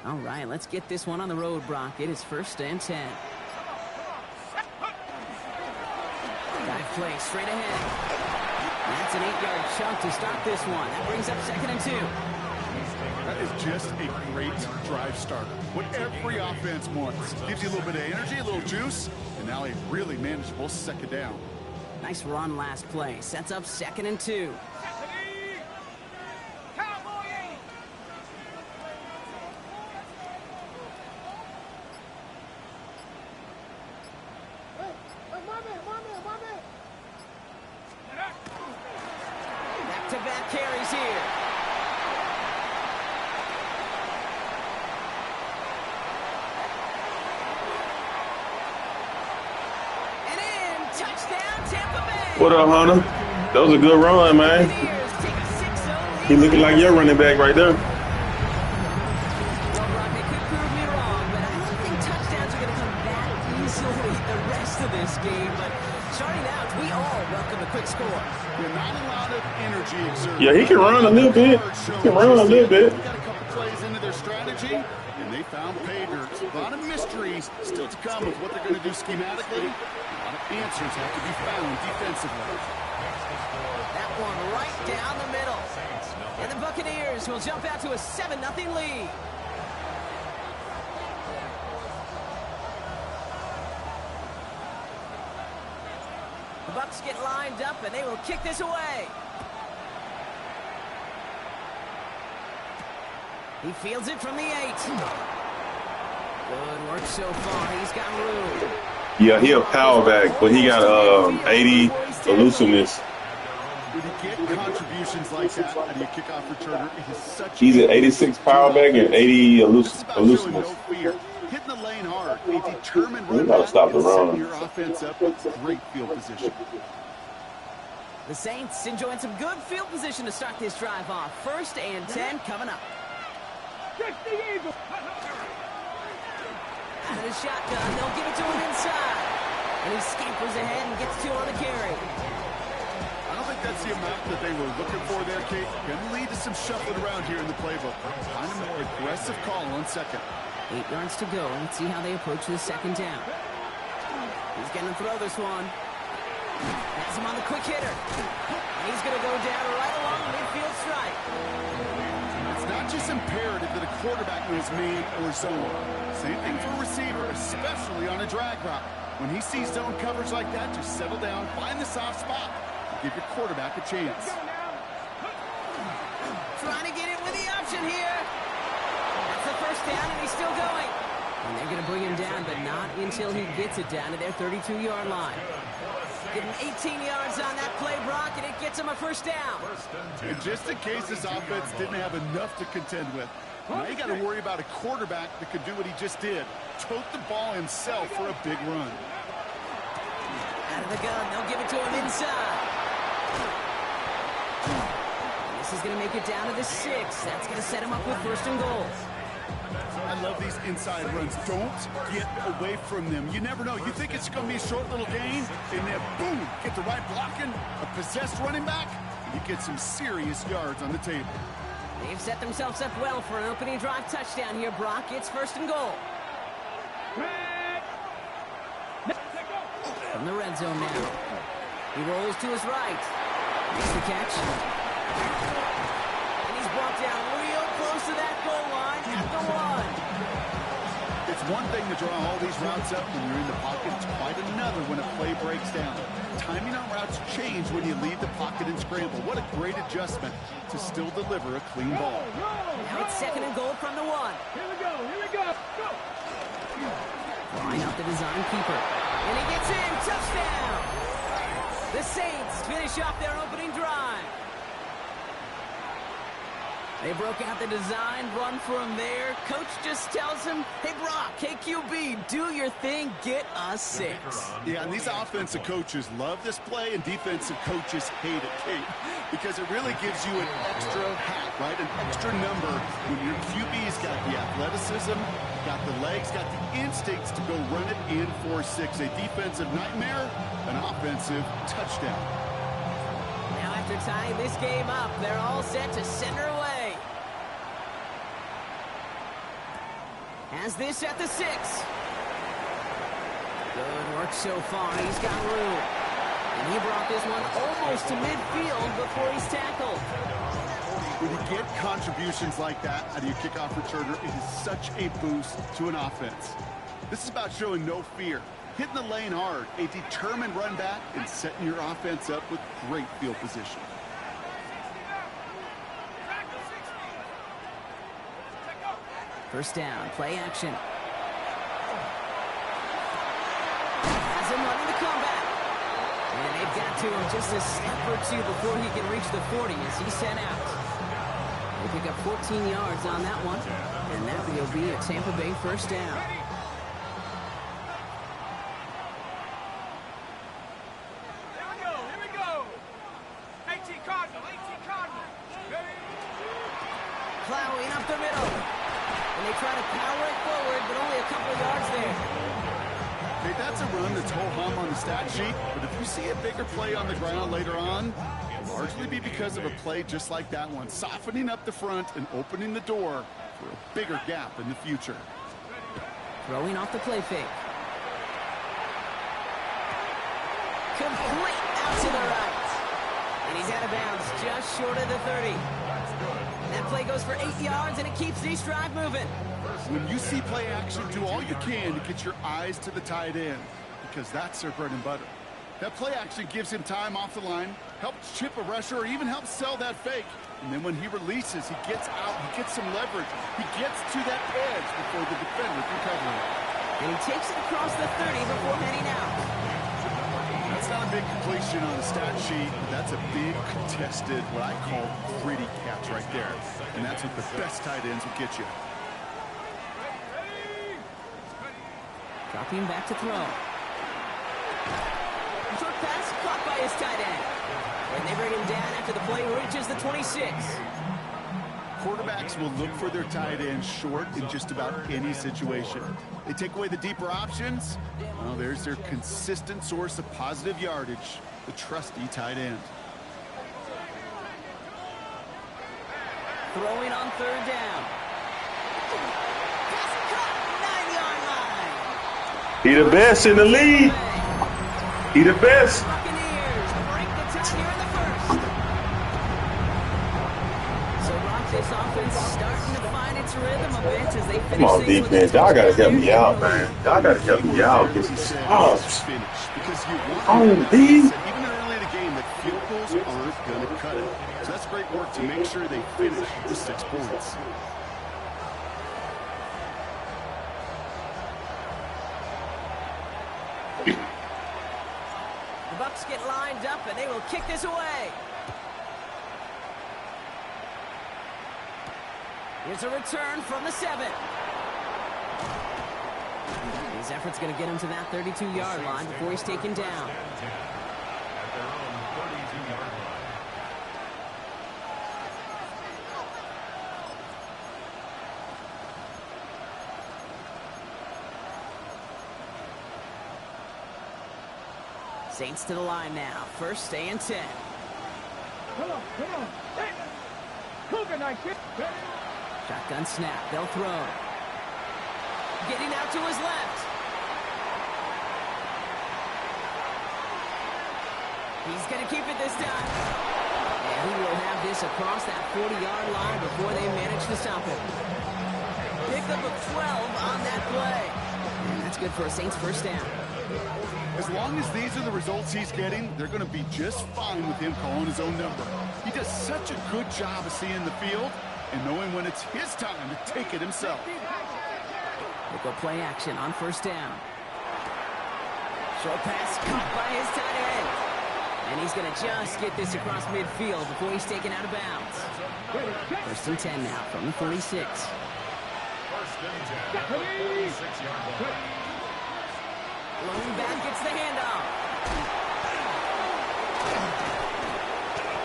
All right, let's get this one on the road, Brock. It is 1st and 10. Dive play straight ahead. That's an 8-yard chunk to start this one. That brings up 2nd and 2. That is just a great drive starter. What every offense wants. Gives you a little bit of energy, a little juice, and now a really manageable 2nd down. Nice run last play. Sets up 2nd and 2. Back-to-back carries here. And in, touchdown, Tampa Bay. What up, Hunter? That was a good run, man. He looking like your running back right there. Well, Brock, they could prove me wrong, but I don't think touchdowns are going to come that easily the rest of this game. But starting out, we all welcome a quick score. You're not a lot of energy exerted. Yeah, he can run a little bit. He can run a little bit. Got a couple plays into their strategy, and they found pay dirt. A lot of mysteries still to come with what they're going to do schematically. A lot of answers have to be found defensively. That one right down the middle. And the Buccaneers will jump out to a 7-0 lead. The Bucs get lined up, and they will kick this away. He fields it from the 8. Good work so far. He's got room. Yeah, he a power back, but he got 80 elusiveness. When you get contributions like that, how do you kick off returner? It is such He's at 86 power back and 80 elusiveness. no fear. Hitting the lane hard. A determined We run gotta back stop the and setting run. your offense up with great field position. The Saints enjoying some good field position to start this drive off. 1st and 10 coming up. Out of the shotgun, they'll give it to him inside. And he scampers ahead and gets 2 on the carry. I don't think that's the amount that they were looking for there, Kate. Going to lead to some shuffling around here in the playbook. Kind of more aggressive call on 2nd. 8 yards to go. Let's see how they approach the 2nd down. He's going to throw this one. Has him on the quick hitter. And he's going to go down right along the midfield stripe. It's not just imperative that a quarterback knows man or zone. Same thing for a receiver, especially on a drag route. When he sees zone coverage like that, just settle down, find the soft spot, and give your quarterback a chance. Trying to get it with the option here. That's the 1st down, and he's still going. And they're going to bring him down, but not until he gets it down to their 32-yard line. Getting 18 yards on that play, Brock, and it gets him a 1st down. And just in case this offense didn't have enough to contend with, now you got to worry about a quarterback that could do what he just did. Tote the ball himself for a big run. Out of the gun, they'll give it to him inside. This is going to make it down to the 6. That's going to set him up with 1st and goal. I love these inside runs. Don't get away from them. You never know. You think it's going to be a short little gain, and then boom, get the right blocking, a possessed running back, and you get some serious yards on the table. They've set themselves up well for an opening drive touchdown here, Brock. It's 1st and goal. From the red zone now. He rolls to his right. Makes the catch. And he's brought down real close to that goal line at the 1. It's one thing to draw all these routes up when you're in the pocket. It's quite another when a play breaks down. Timing on routes change when you leave the pocket and scramble. What a great adjustment to still deliver a clean ball. Now it's 2nd and goal from the 1. Here we go, go! Line up the design keeper. And he gets in, touchdown! The Saints finish off their opening drive. They broke out the design run for him there. Coach just tells him, hey, Brock, KQB, do your thing, get us 6. Yeah, and these offensive coaches love this play, and defensive coaches hate it, Kate, because it really gives you an extra hat, right? An extra number when your QB's got the athleticism, got the legs, got the instincts to go run it in for 6. A defensive nightmare, an offensive touchdown. Now after tying this game up, they're all set to send her away. has this at the 6. Good work so far. He's got room. And he brought this one almost to midfield before he's tackled. When you get contributions like that out of your kickoff returner, it is such a boost to an offense. This is about showing no fear, hitting the lane hard, a determined run back, and setting your offense up with great field position. First down, play action. Has him running the comeback. And they've got to him just a step or two before he can reach the 40 as he's sent out. They pick up 14 yards on that one. And that will be a Tampa Bay first down. Here we go. 18 Cardinal. Plowing up the middle. And they try to power it forward, but only a couple of yards there. Hey, that's a run that's ho-hum on the stat sheet, but if you see a bigger play on the ground later on, it'll largely be because of a play just like that one, softening up the front and opening the door for a bigger gap in the future. Throwing off the play fake. Complete out to the right. And he's out of bounds just short of the 30. And that play goes for 8 yards, and it keeps this drive moving. When you see play action, do all you can to get your eyes to the tight end, because that's their bread and butter. That play action gives him time off the line, helps chip a rusher, or even helps sell that fake. And then when he releases, he gets out, he gets some leverage. He gets to that edge before the defender can cover him. And he takes it across the 30 before heading out. That's not a big completion on the stat sheet, but that's a big contested, what I call gritty catch right there. And that's what the best tight ends will get you. Dropping back to throw. Short pass caught by his tight end. And they bring him down after the play reaches the 26. Quarterbacks will look for their tight end short in just about any situation. They take away the deeper options. Well, there's their consistent source of positive yardage, the trusty tight end. Throwing on third down. Pass caught, 9-yard line. He the best in the league. He the best. Buccaneers break the tie here in the first. So Rock, this offense starting to find its rhythm a bit as they finish. Come on, defense. Y'all gotta help me out, man. Y'all gotta help me out because he's stops. Oh, D. Even early in the game, that field goals aren't going to cut it. So that's great work to make sure they finish with 6 points. The Bucs get lined up, and they will kick this away. Here's a return from the 7. His effort's going to get him to that 32-yard line before he's taken down. Saints to the line now. First and 10. Come on. Hey. Cougar night, kid. Shotgun snap. They'll throw. Getting out to his left. He's going to keep it this time. And he will have this across that 40-yard line before they manage to stop him. Pickup of 12 on that play. And that's good for a Saints first down. As long as these are the results he's getting, they're going to be just fine with him calling his own number. He does such a good job of seeing the field and knowing when it's his time to take it himself. They go play action on first down. Short pass caught by his tight end. And he's going to just get this across midfield before he's taken out of bounds. First and 10 now from the 46. Lone back gets the handoff.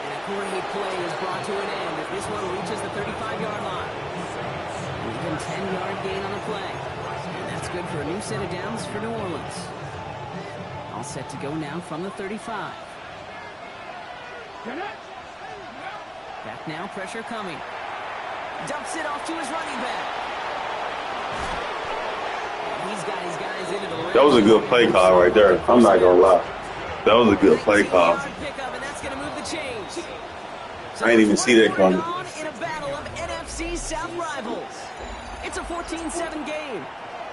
And a great play is brought to an end as this one reaches the 35-yard line. Even 10-yard gain on the play. And that's good for a new set of downs for New Orleans. All set to go now from the 35. Back now, pressure coming. Dumps it off to his running back. He's got his guys into the red That was a good play call right there. I'm not gonna lie. That was a good play call. Pickup, and that's going to move the chains. So I didn't even see that coming. in a battle of NFC South rivals. It's a 14-7 game.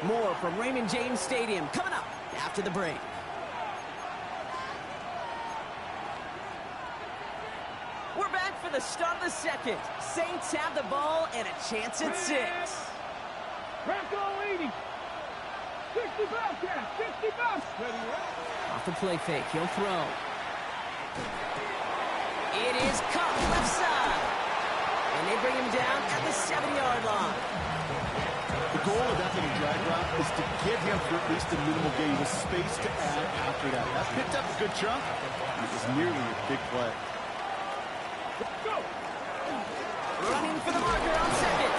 More from Raymond James Stadium coming up after the break. We're back for the start of the second. Saints have the ball and a chance at 6. Bronco 80. 60 Bobcats. 60 Bucs. Off the play fake, he'll throw. It is caught left side. And they bring him down at the 7-yard line. The goal of that little drag route is to get him for at least a minimal gain with space to add after that. That picked up a good chunk, and it was nearly a big play. Running for the marker on second.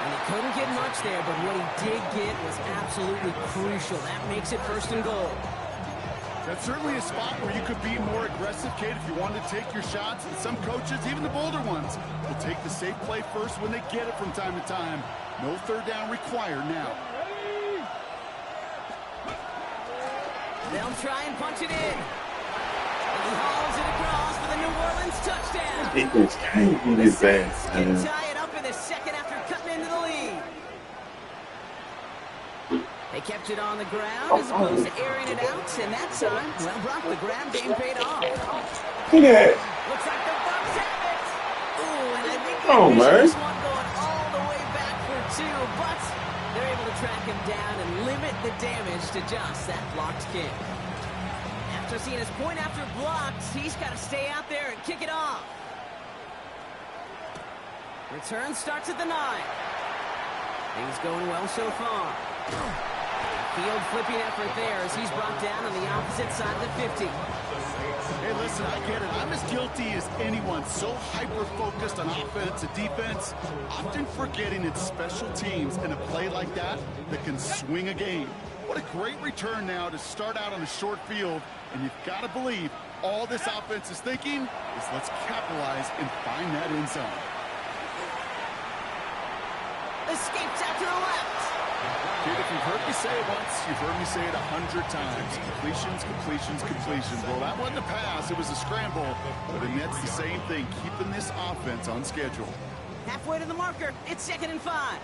And he couldn't get much there, but what he did get was absolutely crucial. That makes it 1st and goal. That's certainly a spot where you could be more aggressive, Kate, if you wanted to take your shots. And some coaches, even the bolder ones, will take the safe play first when they get it from time to time. No 3rd down required now. They'll try and punch it in. And he hauls it across for the New Orleans touchdown. Defense can't be this bad, Can man. tie it up in the second after cutting into the lead. They kept it on the ground as opposed to airing it out, and that time, well, Brock, the ground game paid off. Look at that. Looks like the Bucs have it. Ooh, and I think Oh, man. this one going all the way back for 2, but they're able to track him down and limit the damage to just that blocked kick. After seeing his point after blocked, he's got to stay out there and kick it off. Return starts at the 9. Things going well so far. Field flipping effort there as he's brought down on the opposite side of the 50. Hey, listen, I get it. I'm as guilty as anyone. So hyper-focused on offense and defense, often forgetting it's special teams in a play like that can swing a game. What a great return now to start out on a short field, and you've got to believe all this offense is thinking is let's capitalize and find that end zone. Escapes out to the left. Kid, if you've heard me say it once, you've heard me say it 100 times. Completions, completions, completions. Well, that wasn't a pass. It was a scramble. But the Nets, the same thing, keeping this offense on schedule. Halfway to the marker. It's 2nd and 5.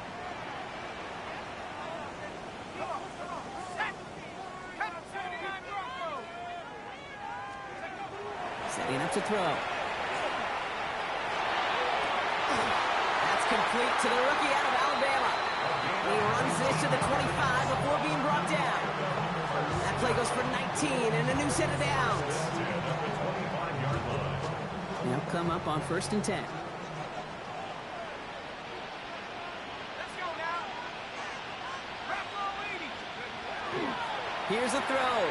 Setting up to throw. That's complete to the rookie out of Alabama. He runs this to the 25 before being brought down. That play goes for 19 and a new set of downs. They'll come up on 1st and 10. Here's a throw.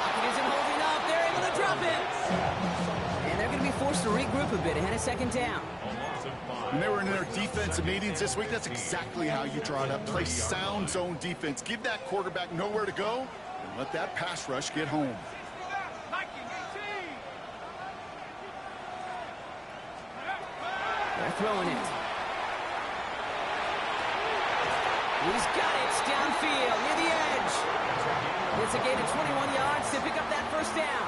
Pocket isn't holding up. They're able to drop it. And they're going to be forced to regroup a bit ahead of 2nd down. When they were in their defensive meetings this week, that's exactly how you draw it up. Play sound zone defense. Give that quarterback nowhere to go and let that pass rush get home. They're throwing it. He's got it downfield near the edge. It's a gain of 21 yards to pick up that 1st down.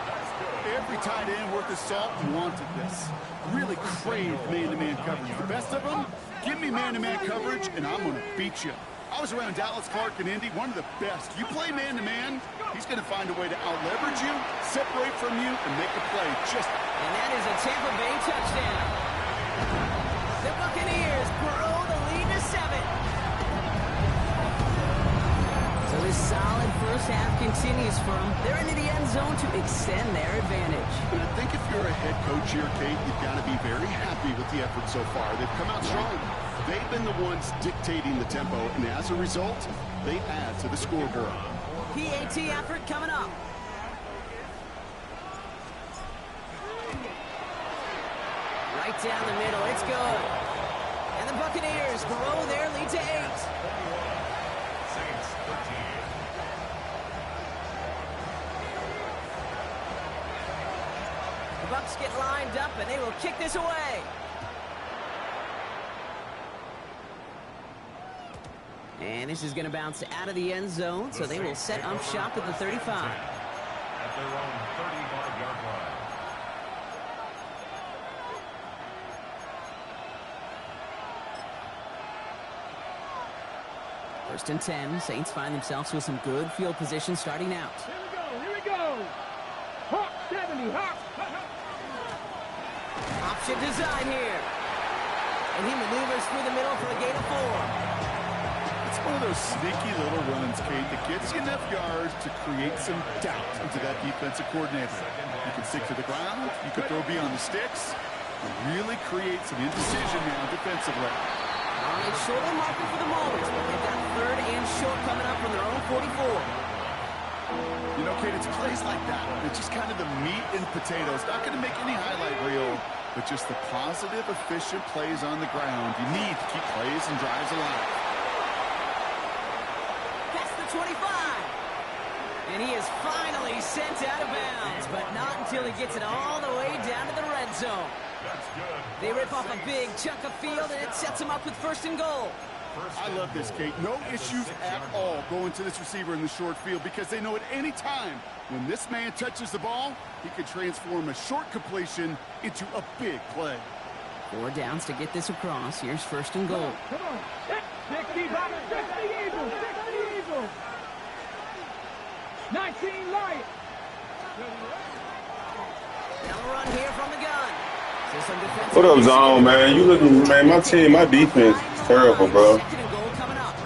Every tight end worth his salt wanted this. Really craved man-to-man coverage. The best of them, give me man-to-man coverage, and I'm going to beat you. I was around Dallas Clark and Indy, one of the best. You play man-to-man, he's going to find a way to out-leverage you, separate from you, and make a play. And that is a Tampa Bay touchdown. The Buccaneers grow the lead to 7. So this solid first half continues for them. They're into the end zone to extend their advantage. And I think if you're a head coach here, Kate, you've got to be very happy with the effort so far. They've come out strong. They've been the ones dictating the tempo, and as a result, they add to the scoreboard. PAT effort coming up. Right down the middle, it's good. And the Buccaneers grow their lead to 8. The Bucs get lined up, and they will kick this away. And this is going to bounce out of the end zone, so they will set up shop at the 35. At their own 35-yard line. First and 10. Saints find themselves with some good field position starting out. Here we go. Hawk 70, Hawk. Option design here. And he maneuvers through the middle for a gain of 4. It's one of those sneaky little runs, Kate, that gets you enough yards to create some doubt into that defensive coordinator. You can stick to the ground, you can throw beyond the sticks, and really create some indecision now defensively. All right, shorter marker for the Maulers, but they've got third and short coming up from their own 44. You know, Kate, it's plays like that. It's just kind of the meat and potatoes. Not going to make any highlight reel, but just the positive, efficient plays on the ground. You need to keep plays and drives alive. Past the 25. And he is finally sent out of bounds, but not until he gets it all the way down to the red zone. They rip off a big chunk of field, and it sets him up with first and goal. I love this, Kate. No issues at all going to this receiver in the short field because they know at any time when this man touches the ball, he could transform a short completion into a big play. 4 downs to get this across. Here's first and goal. Come on. 60, Bob. 60 Eagles. 60 Eagles. 19 Lions. Now a run here from the gun. So some defensive What up, Zone, man? You looking, man, my team, my defense is terrible, bro. Second and goal coming up.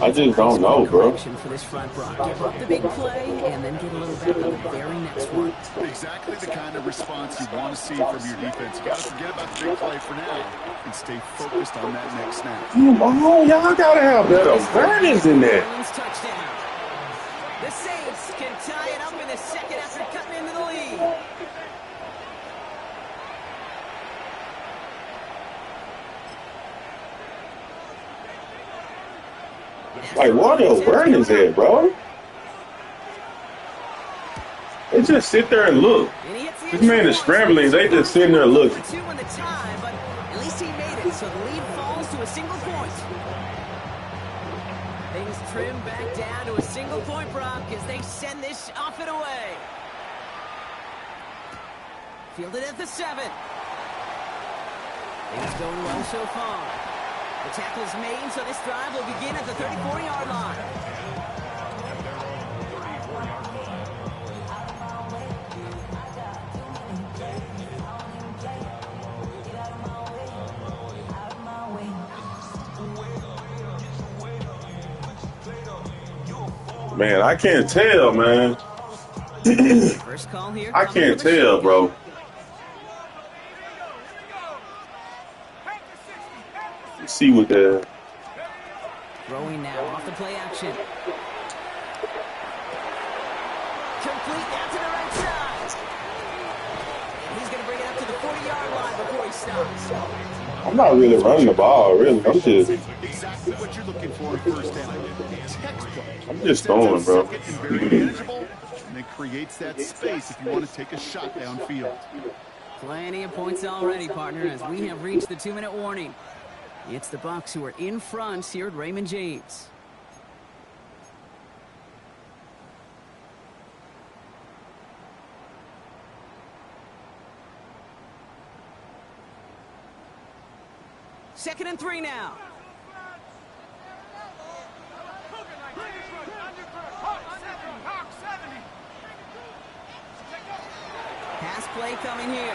I just don't know, bro. For this front block. Give up the big play and then get a little back on the very next one. Exactly the kind of response you want to see from your defense. You got to forget about the big play for now and stay focused on that next snap. Come on, y'all gotta have better awareness in there. Touchdown. The Saints can tie it up in the second after cutting into the lead. Like, what the awareness at, bro? They just sit there and look. This man is scrambling. They just sitting there looking. 2 in the tie, but at least he made it, so the lead falls to a single point. Things trim back down to a single point, Brock, as they send this off and away. Fielded at the 7. Things going well so far. The tackle's made, so this drive will begin at the 34-yard line. Man, I can't tell, man. First call here. I can't tell, bro. Let's see what the... Throwing now off the play action. Complete down to the right side. And he's going to bring it up to the 40-yard line before he stops. I'm not really running the ball, really. I'm just... Exactly what you're looking for in first down. Textbook. I'm just throwing, bro. Very manageable, and it creates that space if you want to take a shot downfield. Plenty of points already, partner, as we have reached the 2-minute warning. It's the Bucs who are in front here at Raymond James. Second and 3 now. Pass play coming here.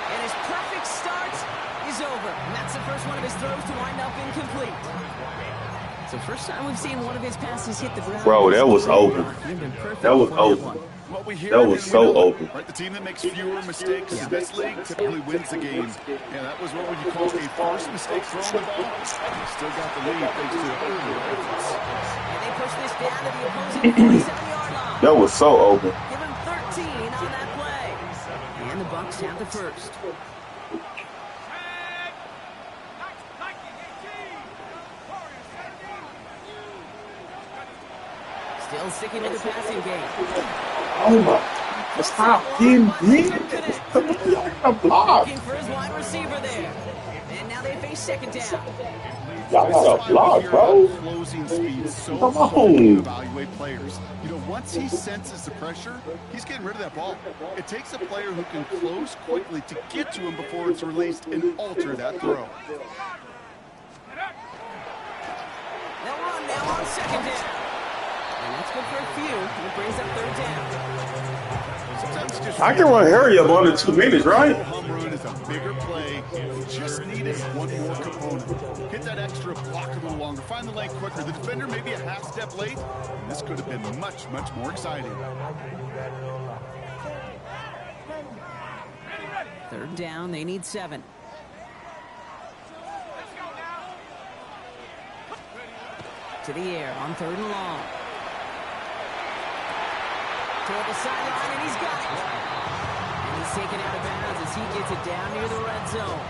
And his perfect start is over. And that's the first one of his throws to wind up incomplete. So first time we've seen one of his passes hit the ground. Bro, that was open. That was open. That was so open. Right, the team that makes fewer mistakes in this league typically wins the game. Yeah, that was what would you call a first mistake throwing the ball. Still got the lead thanks to early efforts. And they push this down to the opposing 47-yard line. That was so open. Give him 13 on that play. And the Bucs have the first. Still sticking with the passing game. Oh my. Stop getting in. Looking for his wide receiver there. And now they face second down. Y'all This is got why a block, we hear bro. about closing speed so Come often when you on. evaluate players. You know, once he senses the pressure, he's getting rid of that ball. It takes a player who can close quickly to get to him before it's released and alter that throw. They'll run now on second down. And that's good for a few. It brings up third down. Sometimes just I can run hurry up under 2 minutes, right? home run is a bigger play. You just needed one more component. Hit that extra block a little longer. Find the lane quicker. The defender may be a half step late, and this could have been much, much more exciting. Third down, they need 7. To the air on 3rd and long. Toward the sideline, and he's got it. And he's taken out of bounds as he gets it down near the red zone.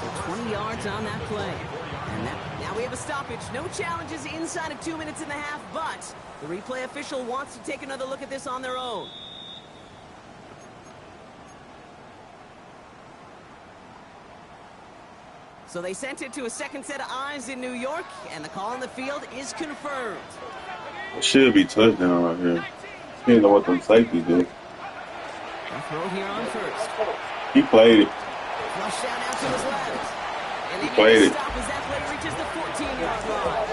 So 20 yards on that play. And now we have a stoppage. No challenges inside of 2 minutes and a half, but the replay official wants to take another look at this on their own. So they sent it to a second set of eyes in New York, and the call on the field is confirmed. It should be touchdown right here. You didn't know what them safeties do. A throw here on first. He played it. Flush down out to his left. And they Played make a it. stop as that play reaches the 14-yard line.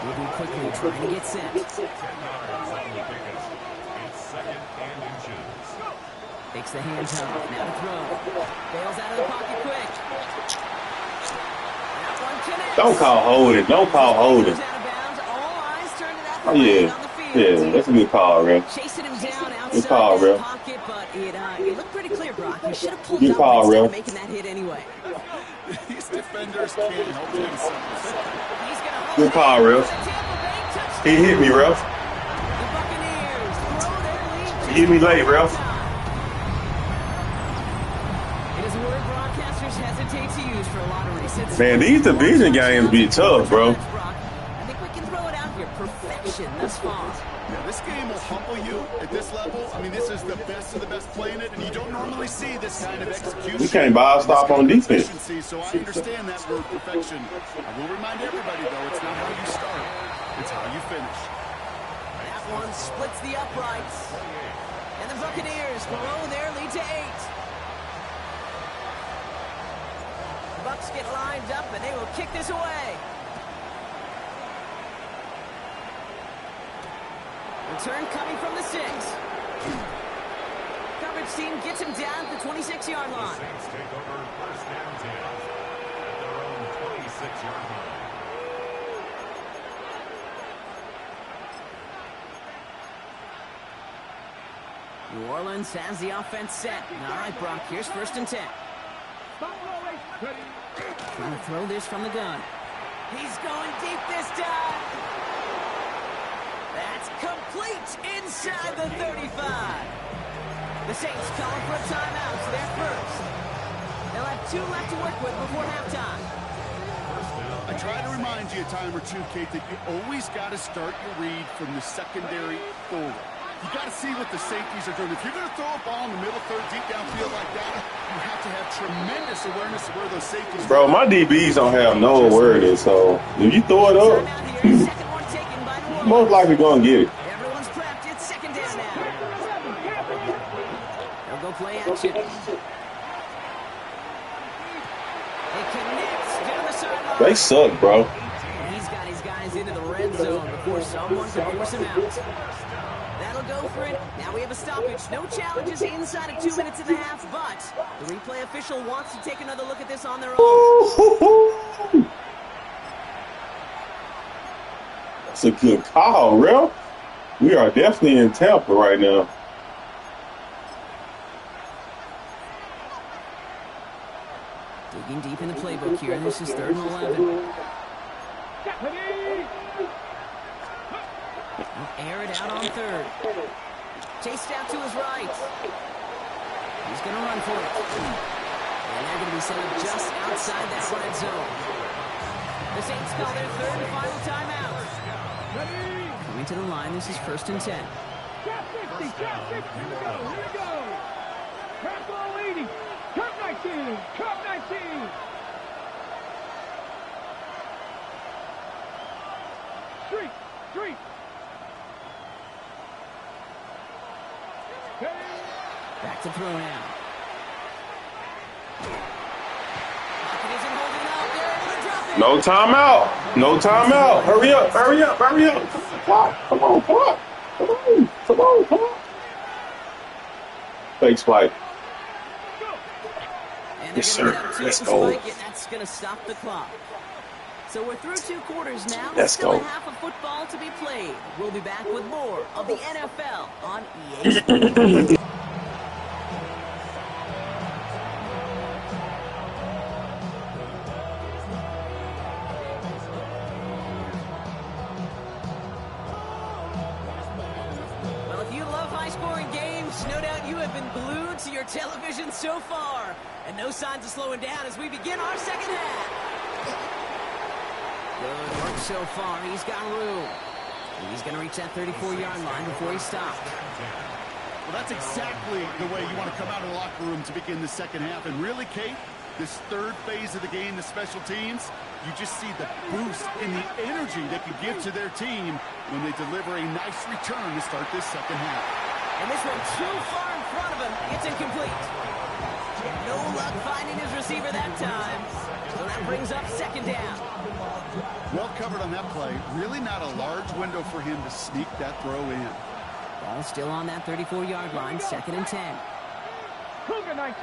Moving quickly, trying to get set. It's 2nd and inches. Takes the hands up. Now to throw. Bails out of the pocket quick. That one connects. Don't call holding. Don't call holding. Goes out of bounds. All eyes turned to that Oh, play yeah. on the field. Yeah, that's a good call, Ref. Chasing him down Good call, outside that Ref. pocket, but it looked pretty clear, Brock. He should have pulled Good up call, instead of Ref. making that hit anyway. These defenders can't help themselves. He's gonna hold Good call, it Ref. for the Tampa Bay touchdown. He hit me, Ref. The Buccaneers throw their lead. He hit me late, Ref. It is a word broadcasters hesitate to use for a lot of reasons. Man, these division games be tough, bro. I think we can throw it out here. Perfection thus far. Yeah, this game will humble you at this level. I mean, this is the best of the best playing it, and you don't normally see this kind of execution. We can't buy a stop on defense. So I understand that word perfection. I will remind everybody, though, it's not how you start. It's how you finish. That one splits the uprights. And the Buccaneers grow their lead to 8. The Bucs get lined up, and they will kick this away. Return coming from the 6. Coverage team gets him down at the 26-yard line. Saints take over 1st and 10 at their own 26-yard line. New Orleans has the offense set. All right, Brock, here's 1st and 10. Trying to throw this from the gun. He's going deep this time. That's complete inside the 35. The Saints calling for a timeout, so they're first. They'll have 2 left to work with before halftime. I try to remind you a time or two, Kate, that you always got to start your read from the secondary forward. You got to see what the safeties are doing. If you're going to throw a ball in the middle third, deep downfield like that, you have to have tremendous awareness of where those safeties are. Bro, my DBs don't have no awareness, so if you throw it up, Timeout here. Second one taken by New Orleans. most likely going to get it. Everyone's prepped. It's 2nd down now. They'll go play action. It connects down the sideline. They suck, bro. He's got his guys into the red zone before someone can force him out. That'll go for it. Now we have a stoppage. No challenges inside of 2 minutes and a half, but the replay official wants to take another look at this on their own. That's a good call, Ref. We are definitely in Tampa right now. Digging deep in the playbook here. This is 3rd and 11. He'll air it out on 3rd. Chased out to his right. He's going to run for it. And they're going to be set up just outside that red zone. The Saints call their 3rd and final timeout. Coming to the line, this is 1st and 10. Shot 50, shot 50, here we go. Track ball 80, cup 19, cup 19. Street. Back to throw now. Pocket isn't holding up. They're able to drop it. No timeout. No timeout. Hurry up. Hurry up. Hurry up. Come on, clock. Come on. Come on, clock. Fake spike. And Yes, they're sir. gonna Let's spike go. it. That's going to stop the clock. So we're through 2 quarters now. Let's Still go. a half of football to be played. We'll be back with more of the NFL on EA Sports. Well, if you love high-scoring games, no doubt you have been glued to your television so far. And no signs of slowing down as we begin our second half. Good work so far. He's got room. He's going to reach that 34-yard line before he stops. Well, that's exactly the way you want to come out of the locker room to begin the second half. And really, Kate, this third phase of the game, the special teams, you just see the boost in the energy they can give to their team when they deliver a nice return to start this second half. And this one too far in front of him. It's incomplete. No luck finding his receiver that time. So that brings up second down. Well covered on that play. Really not a large window for him to sneak that throw in. Ball still on that 34-yard line, 2nd and 10. Cougar 19.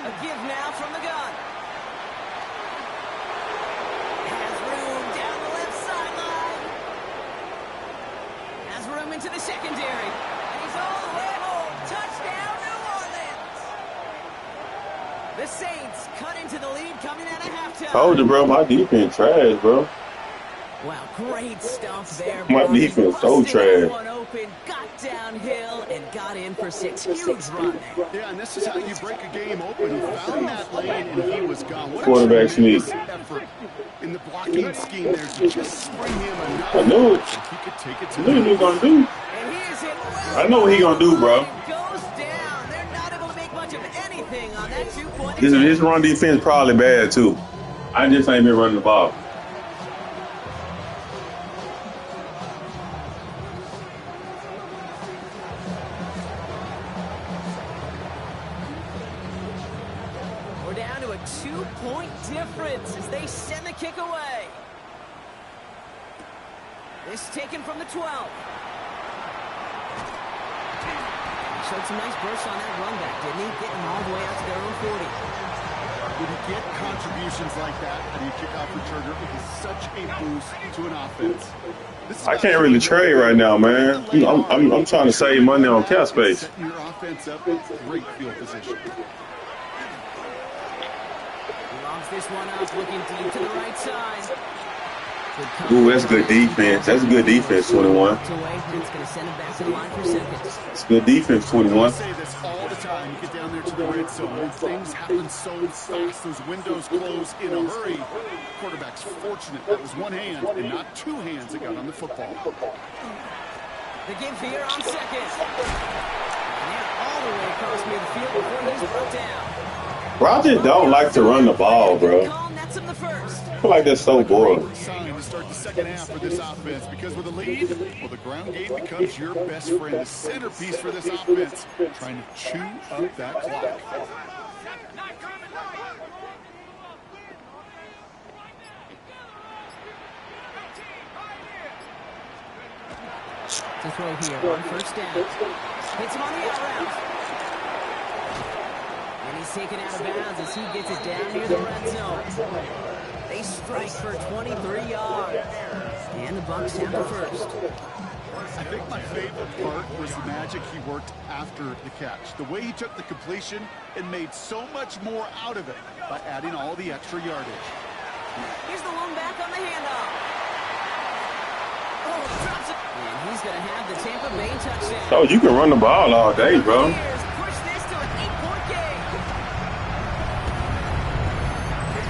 A give now from the gun. Has room down the left sideline. Has room into the secondary. And he's all the way home. Touchdown, New Orleans. The Saints cut into the lead coming out of halftime. Told you, bro. My defense trash, bro. Wow, great stuff there. My Bucs. defense so Busted trash. that one open, got downhill, and got in for 6. Huge run there. Yeah, and this is how you break a game open. He found that lane, and he was gone. What a Quarterback tremendous sneak. effort in the blocking scheme there to just spring him enough. I knew it. He could take it to I knew what he was going to do. And he is hit well. I know what he gonna do, bro. It goes down. They're not able to make much of anything on that 2-point. His run defense probably bad, too. I just ain't been running the ball. We're down to a 2-point difference as they send the kick away. This taken from the 12. Showed some nice bursts on that run back, didn't he? Getting them all the way out to their own 40. When you get contributions like that out of your kickoff returner, it is such a boost to an offense. I can't really trade right now, man. I'm trying to save money on cap space. Setting your offense up in great field position. He logs this one up, looking deep to the right side. Ooh, that's good defense. That's good defense, 21. It's going to send him back to the line for seconds. It's good defense, I 21. say this all the time. You get down there to the red zone, and things happen so fast. Those windows close in a hurry. Quarterback's fortunate that was one hand and not 2 hands that got on the football. The give here on second. And all the way across midfield before he's brought down. Bro, I just don't like to run the ball, bro. Nets him the first. I feel like that's so boring. Sign to start the second half for this offense, because with a lead, well, the ground game becomes your best friend, the centerpiece for this offense, trying to chew up that clock. To throw here on first down. Hits him on the out route. And he's taken out of bounds as he gets it down near the red zone. They strike for 23 yards. And the Bucs have the first. I think my favorite part was the magic he worked after the catch. The way he took the completion and made so much more out of it by adding all the extra yardage. Here's the lone back on the handoff. Oh, drops it. And he's going to have the Tampa Bay touchdown. So you can run the ball all day, bro. Push this to an 8-point game.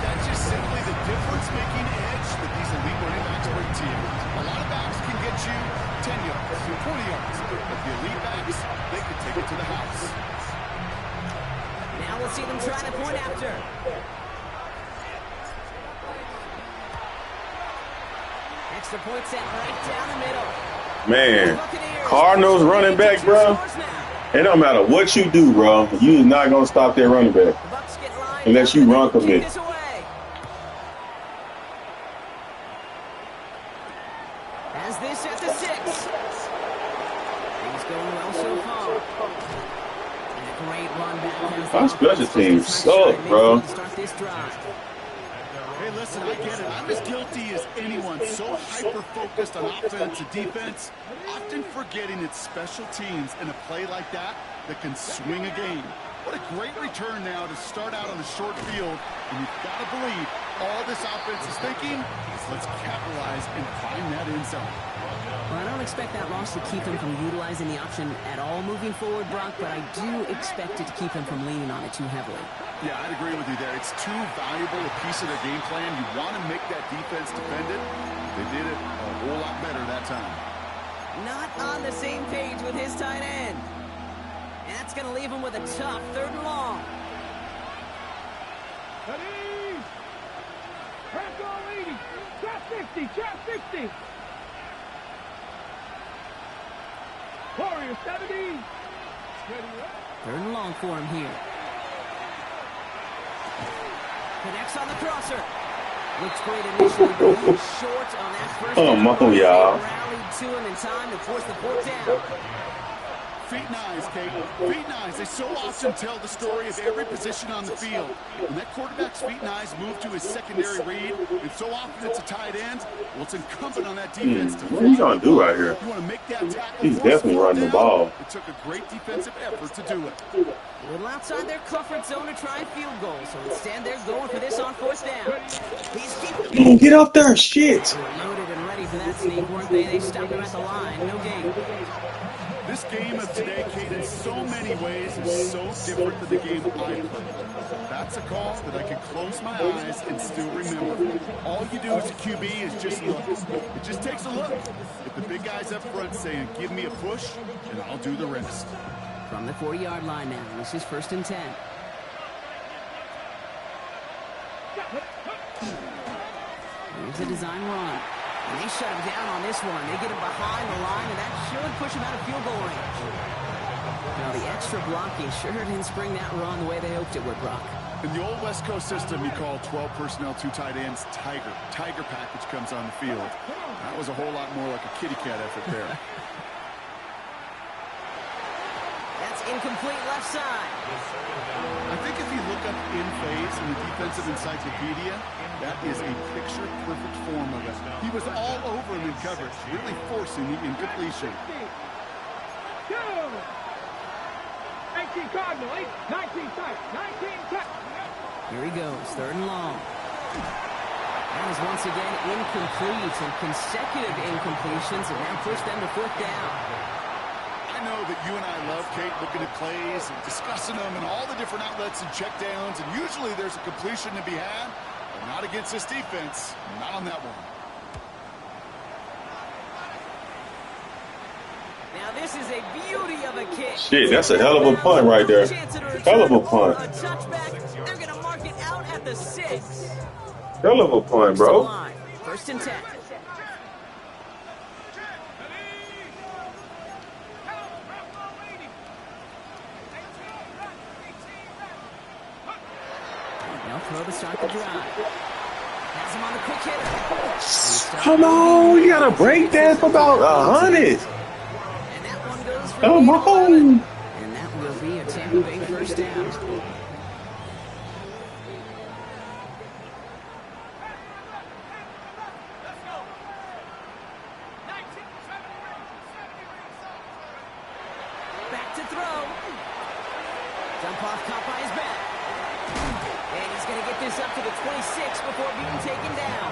That's just simply the difference-making edge that these elite running backs bring to you. A lot of backs can get you 10 yards, 20 yards, but the elite backs, they can take it to the house. Now we'll see them try to point after. Extra point set right down the middle. Man, Cardinals running back, bro. It don't matter what you do, bro. You're not going to stop that running back unless you run commit. As this at the 6. He's going well so far. And a great run back. Our special teams suck, bro. Start this drive. Hey, listen, I get it. I'm as guilty as anyone. So hyper-focused on offense and defense, often forgetting it's special teams in a play like that can swing a game. What a great return now to start out on a short field. And you've got to believe all this offense is thinking is let's capitalize and find that end zone. Well, I don't expect that loss to keep him from utilizing the option at all moving forward, Brock, but I do expect it to keep him from leaning on it too heavily. Yeah, I'd agree with you there. It's too valuable a piece of their game plan. You want to make that defense defend it. They did it a whole lot better that time. Not on the same page with his tight end. And that's going to leave him with a tough 3rd and long. Ready? Press all 80. Trap 50. Trap 50. Warrior 70. 3rd and long for him here. Connects on the crosser. Looks great initially, but he's short on that first Come on, y'all. Rallied to him in time to force the fourth down. Feet and eyes, Kate. Feet and eyes. They so often tell the story of every position on the field. When that quarterback's feet and eyes move to his secondary read, and so often it's a tight end, well, it's incumbent on that defense to What are you going to do right here? You want to make that tackle. He's definitely running the ball. It took a great defensive effort to do it. A little outside their comfort zone to try field goal, so instead they're going for this on 4th down. He's keeping Get up there, shit. loaded and ready for that sneak, weren't they? They stopped him at the line. No gain. This game of today, Kate, in so many ways is so different than the game I played. That's a call that I can close my eyes and still remember. All you do as a QB is just look. It just takes a look. If the big guy's up front saying, give me a push, and I'll do the rest. From the 40-yard line now, this is 1st and 10. Here's a design run. And they shut him down on this one. They get him behind the line, and that should push him out of field goal range. Now, the extra blocking sure didn't spring that run the way they hoped it would, Brock. In the old West Coast system, you call 12 personnel, 2 tight ends, Tiger. Tiger package comes on the field. That was a whole lot more like a kitty cat effort there. That's incomplete left side. I think if you look up in phase in the defensive encyclopedia, that is a picture-perfect form of it. He was all over him in coverage, really forcing the incompletion. 2. 18 Cardinal, 19 tight, 19 tight. Here he goes, 3rd and long. That is once again incomplete, and consecutive incompletions have now pushed them to 4th down. I know that you and I love, Kate, looking at plays and discussing them and all the different outlets and checkdowns, and usually there's a completion to be had, but not against this defense, not on that one. Now this is a beauty of a kick. Shit, that's a hell of a punt right there. Hell of a punt. A touchback. They're going to mark it out at the 6. Hell of a punt, bro. 1st and 10. They'll throw to start the drive. Has him on the quick hitter. Come on, you gotta break that for about 100. And that one goes for Come on. And that will be a Tampa Bay 1st down. Back to throw. Jump off, caught by his back. And he's going to get this up to the 26 before being taken down.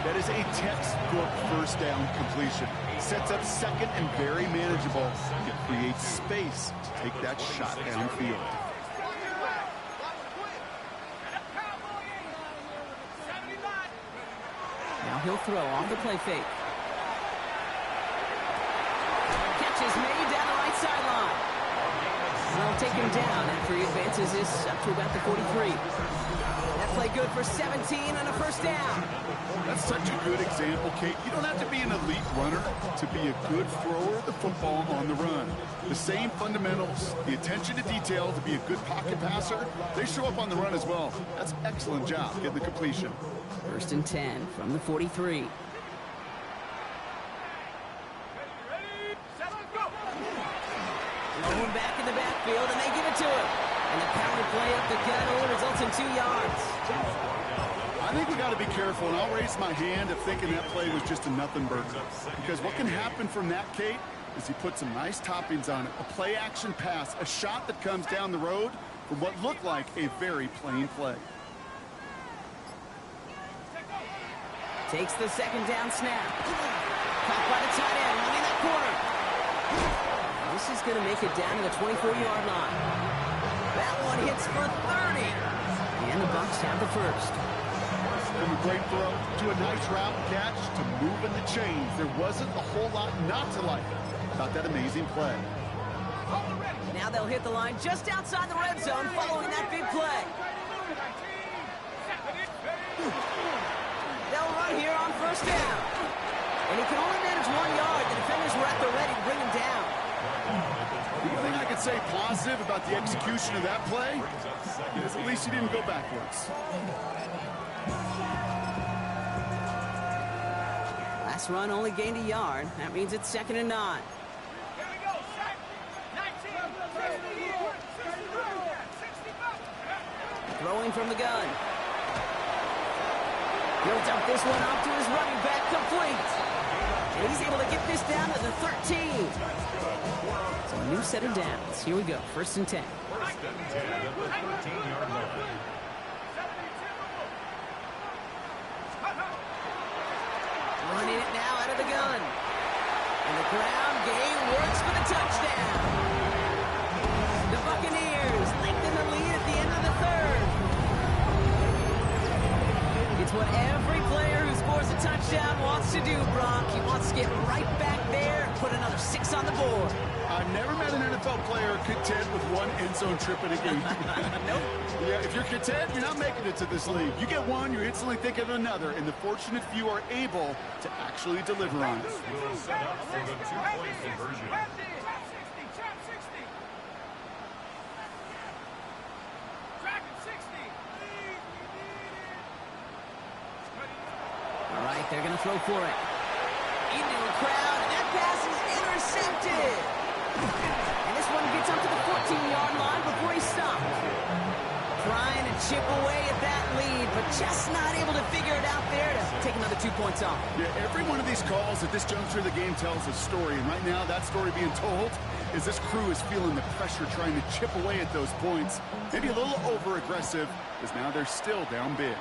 That is a textbook 1st down completion. Sets up 2nd and very manageable. It creates space to take that shot downfield. Now he'll throw off the play fake. Catch is made down the right sideline. And they'll take him down after he advances this up to about the 43. That play good for 17 and a first down. That's such a good example, Kate. You don't have to be an elite runner to be a good thrower of the football on the run. The same fundamentals, the attention to detail to be a good pocket passer, they show up on the run as well. That's an excellent job getting the completion. First and 10 from the 43. Throwing back in the backfield, and they give it to him. And the power play up the gut only results in 2 yards. I think we got to be careful, and I'll raise my hand of thinking that play was just a nothing burger. Because what can happen from that, Kate, is he put some nice toppings on it. A play-action pass, a shot that comes down the road from what looked like a very plain play. Takes the second down snap. Caught by the tight end, running that corner. This is going to make it down to the 24-yard line. That one hits for 30. And the Bucs have the first. From a great throw to a nice route catch to moving the chains. There wasn't a whole lot not to like about that amazing play. Now they'll hit the line just outside the red zone following that big play. They'll run here on first down. And he can only manage 1 yard. The defenders were at the ready to bring him down. The only thing I could say positive about the execution of that play is at least he didn't go backwards. Last run only gained a yard. That means it's 2nd and 9. Throwing from the gun. He'll dump this one off to his running back, complete. And he's able to get this down to the 13. So a new set of downs. Here we go, 1st and 10. First and 10 at the 13-yard line. Running it now out of the gun. And the ground game works for the touchdown. The Buccaneers lengthen the lead at the end of the 3rd. It's what every player who scores a touchdown wants to do, Brock. He wants to get right back there and put another 6 on the board. I've never met an NFL player content with one end zone trip in a game. Nope. Yeah, if you're content, you're not making it to this league. You get one, you're instantly thinking of another, and the fortunate few are able to actually deliver on it. Will set up for the 2-point conversion. All right, they're going to throw for it. Into a crowd, and that pass is intercepted. And this one gets up to the 14-yard line before he stopped. Trying to chip away at that lead, but just not able to figure it out there to take another 2 points off. Yeah, every one of these calls at this juncture of the game tells a story, and right now that story being told is this crew is feeling the pressure trying to chip away at those points. Maybe a little over-aggressive, because now they're still down big.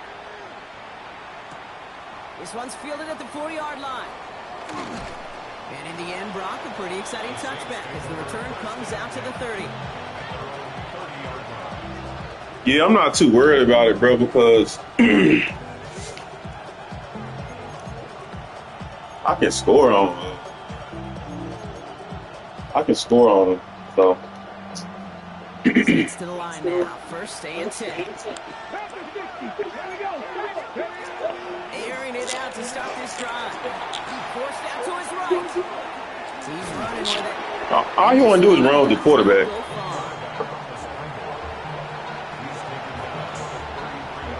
This one's fielded at the 4-yard line. And in the end, Brock, a pretty exciting touchback as the return comes out to the 30. Yeah, I'm not too worried about it, bro, because I can score on him. I can score on him, so. Gets to the line now. First and 10. Airing it out to start this drive. Forced out to his right. He's running with it. All you want to do is run with the quarterback.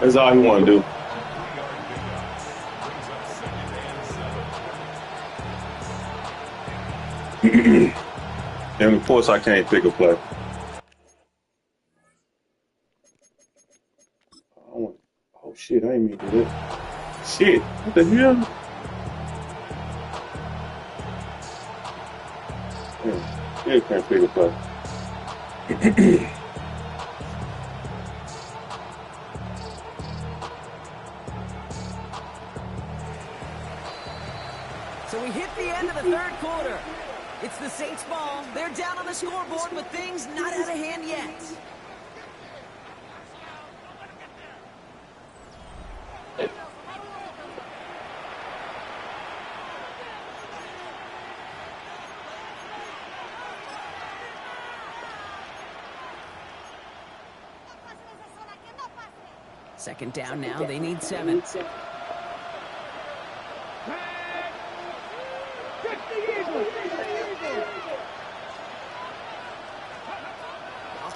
That's all you want to do. And of course, I can't pick a play. Oh shit! I ain't mean to do that. Shit! What the hell? Yeah, can't pick a play. So we hit the end of the 3rd quarter. It's the Saints' ball. They're down on the scoreboard, but things not out of hand yet. Second down now. They need 7. Off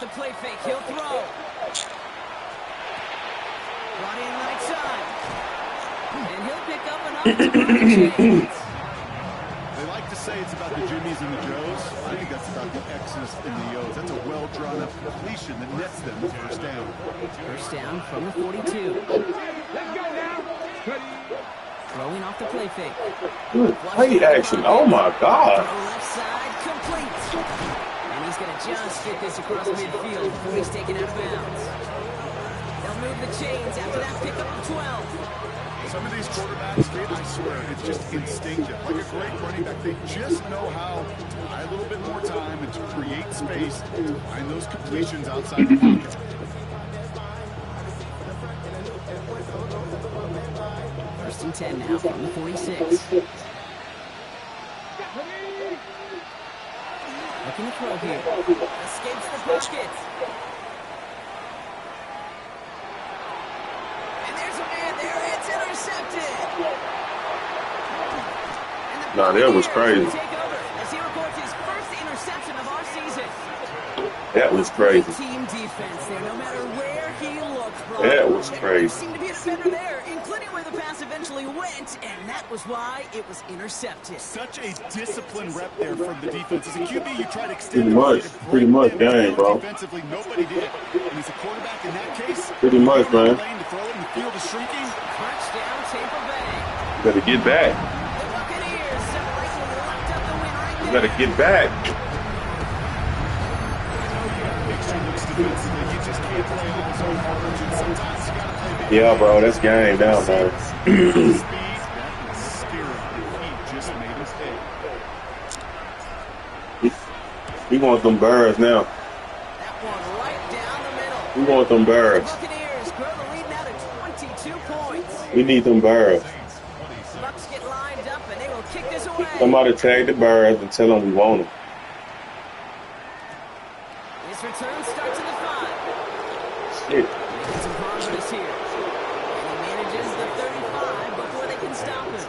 the play fake. He'll throw. Brought in right side. And he'll pick up an opportunity. They like to say it's about the Jimmies and the Joes. I think that's about the X's and the O's. That's a well-drawn-up completion that nets them the first down. First down from the 42. Let's go now. Throwing off the play fake. Good play action. Oh, my God. Left side, complete. And he's going to just get this across midfield before he's taken out of bounds. They'll move the chains after that pickup of 12. Some of these quarterbacks, I swear, it's just instinctive. Like a great running back, they just know how to buy a little bit more time and to create space to find those completions outside the pocket. First and 10 now from the 46. Looking to throw here. Escapes the pocket. And there's a man there. It's intercepted. Nah, that was crazy. Take over as he records his first interception of our season. That was crazy. Team defense there, no matter where he looked, bro. That was crazy. There seemed to be a defender there, including where the pass eventually went, and that was why it was intercepted. Such a disciplined rep there from the defense. As a QB, you try to extend Pretty much, game, bro. Defensively, nobody did. And as a quarterback in that case, Pretty much, man. lane to throw it, and the field is shrinking. Touchdown, Tampa Bay. Better get back. The Buccaneers separately locked up the win right there. Better get back. Yeah, bro, that's game down, man. We want them birds now. That one right down the middle. We want them birds. Buccaneers grow the lead now to 22 points. We need them birds. Bucs get lined up and they will kick this away. Somebody tag the birds and tell them we want them. His return starts in the 5. Shit. Making some progress here. And he manages the 35 before they can stop him.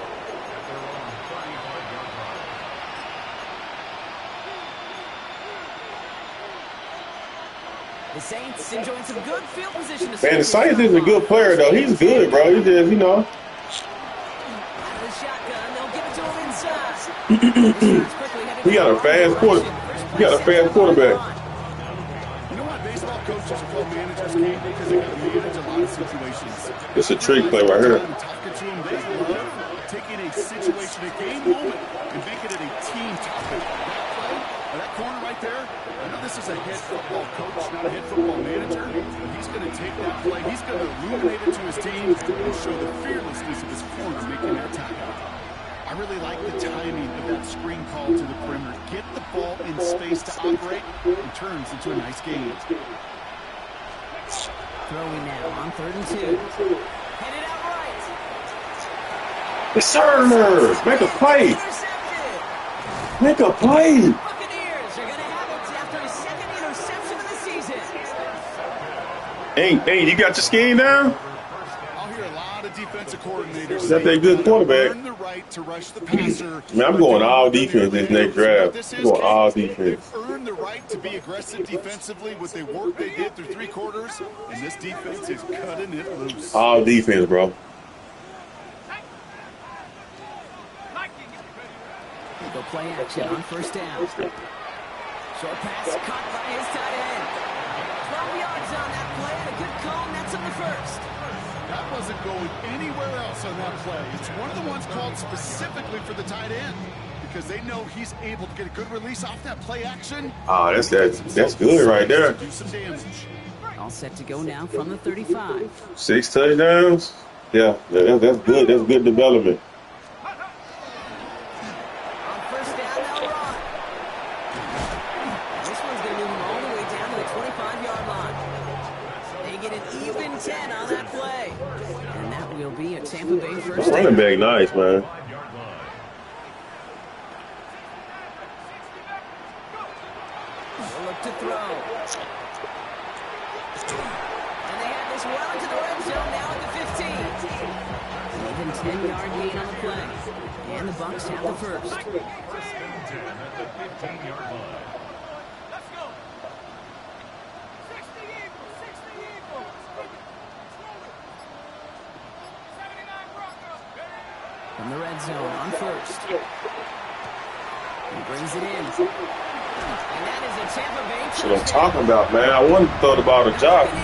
The Saints enjoying some good field position. Man, the Saints is a good player, though. He's good, bro. He just, you know. Out of the shotgun, they'll give it to him inside. He got a fast quarter. He got a fast quarterback. You know what? Baseball coaches are called managers because they can manage a lot of situations. It's a trick play right here. Talking to them, they love taking a situation, a game moment, and making it a team topic. That play, or that corner right there, I know this is a head football coach, not a head football manager, but he's going to take that play, he's going to illuminate it to his team and show the fearlessness of his corner making that tackle. I really like the timing of that screen call to the perimeter. Get the ball in space to operate, and turns into a nice game. Throwing now on 3rd and 2. Headed out right. Yes, sir. Make a play. Intercepted. Make a play. Buccaneers are going to have it after his second interception of the season. Hey, you got your scheme down? I'll hear a lot of defensive coordinators Is that their good quarterback? earn the right to rush the passer. Man, I'm going all defense this next draft. I'm going all defense. They've earned the right to be aggressive defensively with the work they did through 3 quarters, and this defense is cutting it loose. All defense, bro. Go play action on 1st down. Short pass caught by his tight end. 12 yards on that play and a good call, and that's on the 1st. That wasn't going anywhere else on that play. It's one of the ones called specifically for the tight end because they know he's able to get a good release off that play action. Oh, that's good right there. Do some damage. All set to go now from the 35. 6 touchdowns. Yeah, that's good. That's good development. On 1st down, they'll run. This one's going to move him all the way down to the 25-yard line. They get an even 10 on that play. And that will be a Tampa Bay first down. Running back nice, man. They'll look to throw. And they have this gets well into the red zone now at the 15. An even 10-yard gain on the play. And the Bucs have the first. First and 10 at the 15-yard line. Let's go. 60 Eagles. 60 Eagles. 79 Broncos. From the red zone on first. He brings it in. And that is a Tampa Bay That's what I'm talking about, man. I wouldn't have thought about a job. Keep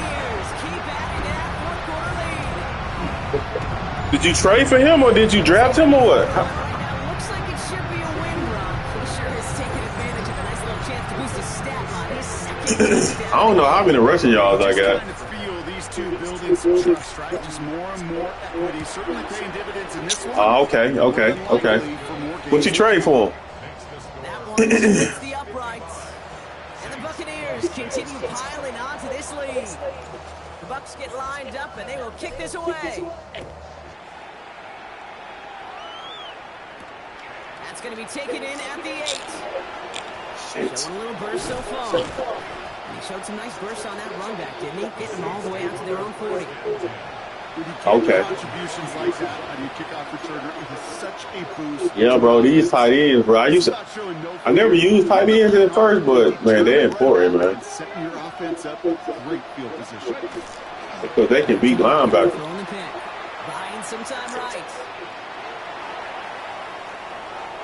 adding that fourth-quarter lead. Did you trade for him or did you draft him or what? Right now, looks like it should be a win, Rob. He sure has taken advantage of a nice little chance to boost his stat line. His second I don't know how many rushing yards I got. Trying to feel these two building some trust, right? Just more and more equity. Certainly paying dividends in this one. Oh, okay. What you trade for him? That one hits the uprights. And the Buccaneers continue piling onto this lead. The Bucs get lined up, and they will kick this away. That's going to be taken in at the 8. Showing a little burst so far. And he showed some nice bursts on that run back, didn't he? Getting them all the way out to their own 40. Okay. Contributions like that on your kickoff returner, it is such a boost. Yeah, bro, these tight ends, bro. I never used tight ends at first, but man, they're important, man. Setting your offense up with great field position. Because they can beat linebackers. Throwing the pick. Buying some time right.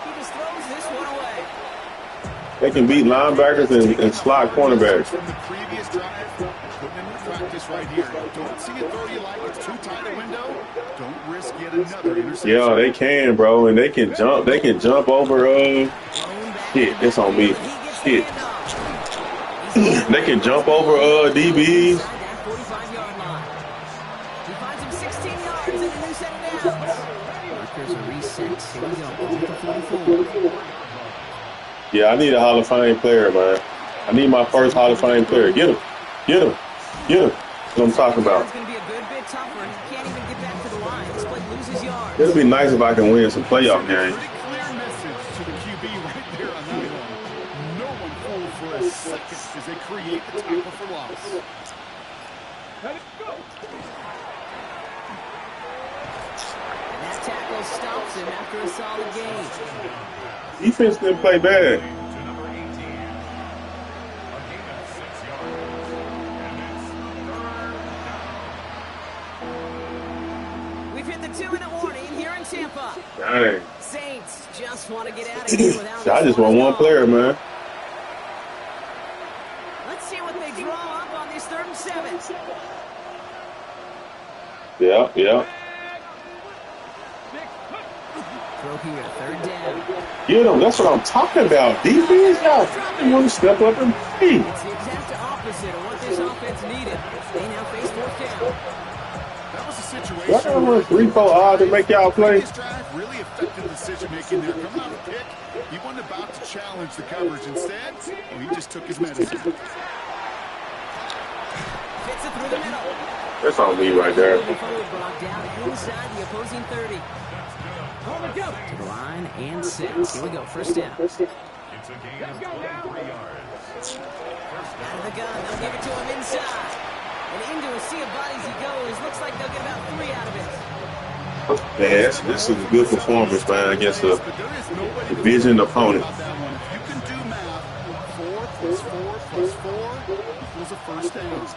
He just throws this one away. They can beat linebackers and slot cornerbacks. From the previous drive, putting in the practice right here. Don't see it throw you like it's too tight a window. Don't risk yet another interception. Yeah, they can, bro, and they can jump. They can jump over. Shit, it's on me. Shit. They can jump over DBs. That 45-yard line. He finds him 16 yards in the new set of downs. Markers are reset. Here we go. Ball at the 44. Yeah, I need a Hall of Fame player, man. I need my first Hall of Fame player. Get him. That's what I'm talking about. It's going to be a good bit tougher. He can't even get back to the line. This play loses yards. It'll be nice if I can win some playoff games. Pretty clear message to the QB right there on that one. No one fooled for a second as they create the tackle for loss. Let it go. And that tackle stops him after a solid gain. Defense didn't play bad. To number 18. A gain of 6 yards. And it's third down. We've hit the 2-minute warning here in Tampa. Dang. Saints just want to get out of here without I just want one player, man. Let's see what they draw up on this 3rd and 7. Yeah. Throw here, 3rd down. Get them. That's what I'm talking about. Defense, y'all want to step up and play. It's the exact opposite of what this offense needed. They now face 4th down. That was a situation Y'all gotta run 3-4 odd to make y'all play. This drive really effective decision making there. Coming out of the pick, he wasn't about to challenge the coverage. Instead, he just took his medicine. Fits it through the middle. That's on me right there. Moving forward, brought down inside the opposing 30. To the line and set. Here we go, 1st down. It's a gain of 23 yards. Out of the gun, they'll give it to him inside. And into a sea of bodies he goes. Looks like they'll get about 3 out of it. Man, this is a good performance, man, against a division opponent. If you can do math, 4 plus 4 plus 4 equals a first down.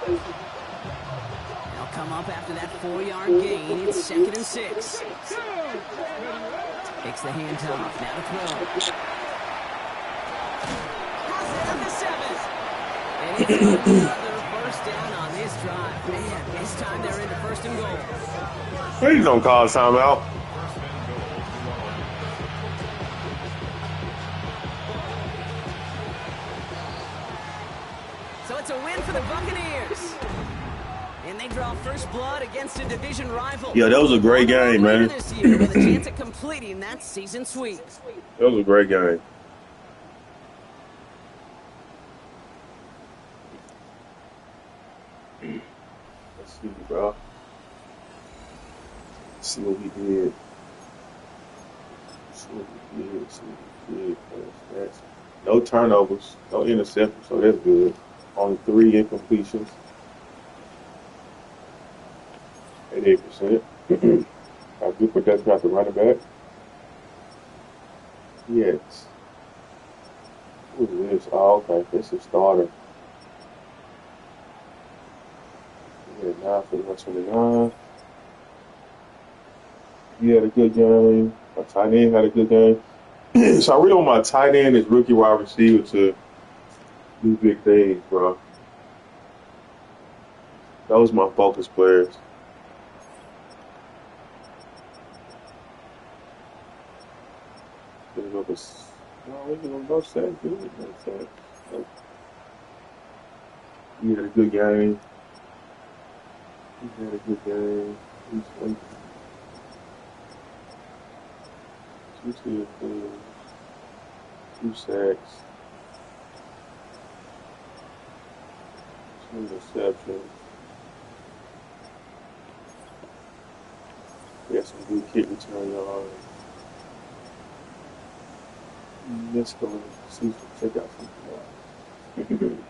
They'll come up after that 4-yard gain. It's 2nd and 6. Takes the handoff. Now to throw. Has it at the 7. And it's another first down on this drive. Man, this time they're into 1st and goal. Please don't call a timeout. So it's a win for the Buccaneers. And they draw first blood against a division rival. Yeah, that was a great game, man. This year with a chance at completing that season sweep. That was a great game. Let's see, bro. Let's see what we did. That's no turnovers, no interceptions, so that's good. Only 3 incompletions. 88%. Got good production out the running back. Yes. Who is this? Oh, okay. This is starter. Yeah, 9 for 129. He had a good game. My tight end had a good game. So I really want my tight end as rookie wide receiver to do big things, bro. Those my focus players. No, we can go sack, dude. No sack. He had a good game. He had a good game. He's like 2 steals, 2 sacks, 2 interceptions. He had some good kick return yards. Let's go and see, check out something.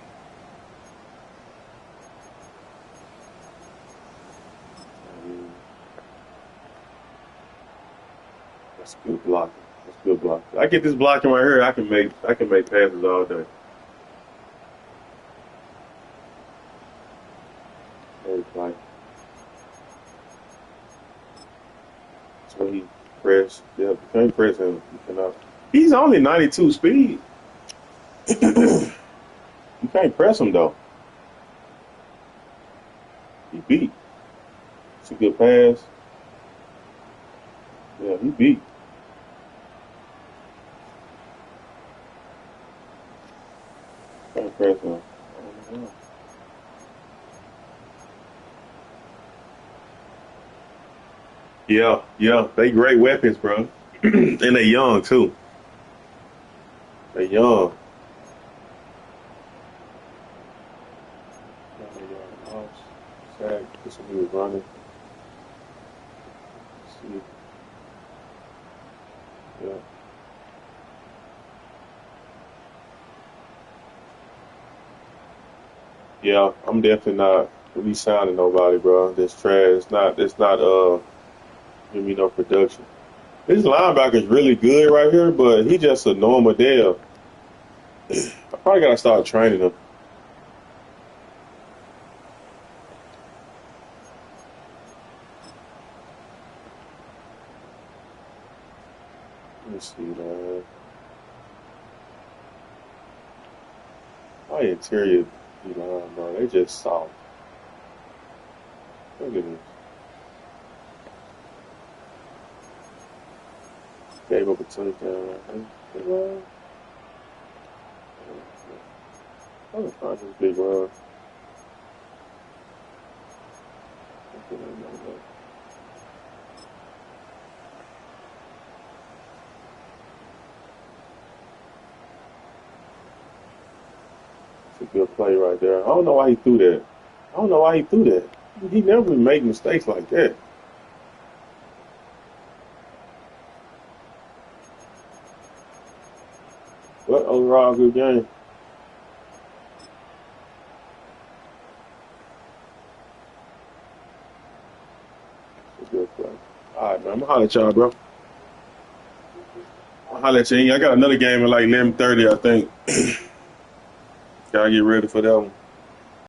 That's good blocking. That's good blocking. I get this blocking right here. I can make passes all day. Very like. So he press. Yeah, you can't press him. You cannot. He's only 92 speed. You can't press him though. He beat. It's a good pass. Yeah, he beat. Can't press him. I don't know. Yeah, they great weapons, bro. And they young too. They young. Sack. This one he was running. Let's see. Yeah. Yeah, I'm definitely not re-signing nobody, bro. This trash. It's not give me no production. This linebacker's really good right here, but he just a normal Dale. I probably gotta start training him. Let me see, man. My interior line, bro, they just soft. Look at this. Gave up a touchdown. I'm gonna find this big run. It's a good play right there. I don't know why he threw that. He never make mistakes like that. But overall, good game. It's a good play. All right, man. I'm gonna holler at y'all, bro. I'll holler at you. I got another game at like 11:30, I think. Gotta get ready for that one.